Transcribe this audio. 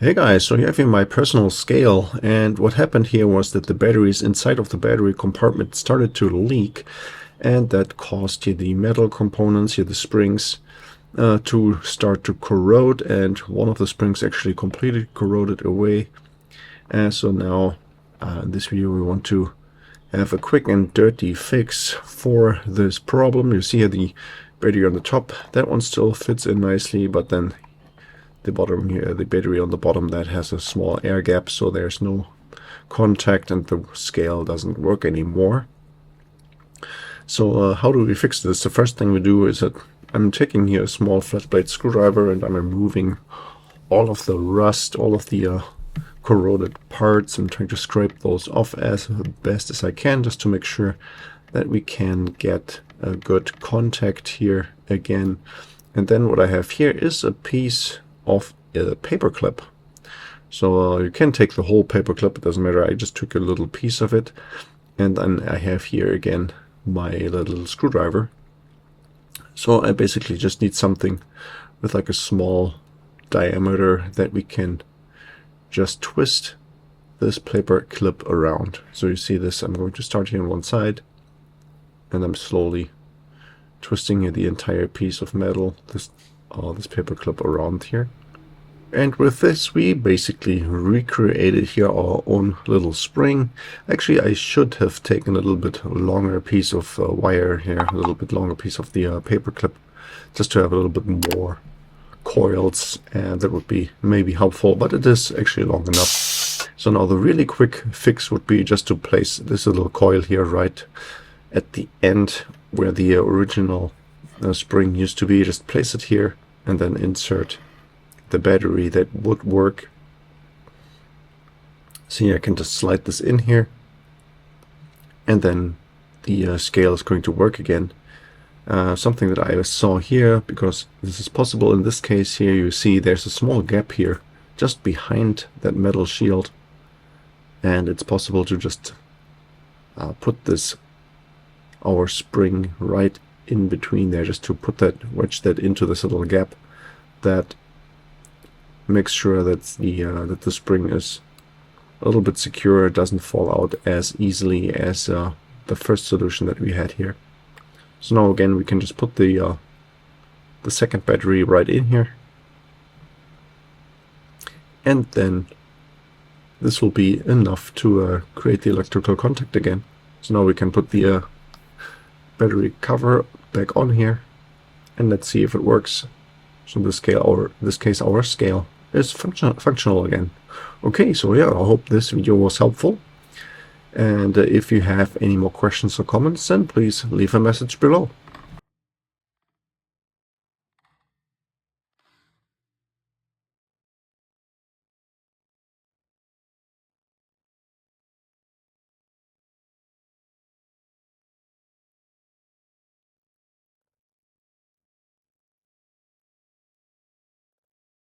Hey guys, so you have here my personal scale, and what happened here was that the batteries inside of the battery compartment started to leak, and that caused here the metal components, here the springs, to start to corrode, and one of the springs actually completely corroded away. And so now in this video we want to have a quick and dirty fix for this problem. You see here the battery on the top, that one still fits in nicely, but then the bottom here, the battery on the bottom, that has a small air gap, so there's no contact and the scale doesn't work anymore. So how do we fix this? The first thing we do is that I'm taking here a small flat blade screwdriver and I'm removing all of the rust, all of the corroded parts, and trying to scrape those off as best as I can, just to make sure that we can get a good contact here again. And then what I have here is a piece of a paper clip. So you can take the whole paper clip, it doesn't matter. I just took a little piece of it, and then I have here again my little screwdriver. So I basically just need something with like a small diameter that we can just twist this paper clip around. So you see this, I'm going to start here on one side, and I'm slowly twisting the entire piece of metal, this paper clip around here. And with this we basically recreated here our own little spring. Actually, I should have taken a little bit longer piece of wire here, a little bit longer piece of the paper clip, just to have a little bit more coils, and that would be maybe helpful, but it is actually long enough. So now the really quick fix would be just to place this little coil here right at the end where the original spring used to be. Just place it here and then insert the battery that would work. See, I can just slide this in here, and then the scale is going to work again. Something that I saw here, because this is possible in this case here, you see there's a small gap here just behind that metal shield, and it's possible to just put this our spring right in between there, just to put that, wedge that into this little gap. That makes sure that the spring is a little bit secure, it doesn't fall out as easily as the first solution that we had here. So now again we can just put the second battery right in here, and then this will be enough to create the electrical contact again. So now we can put the battery cover back on here, and let's see if it works. So this case our scale is functional again. Okay, so yeah, I hope this video was helpful, and if you have any more questions or comments, then please leave a message below.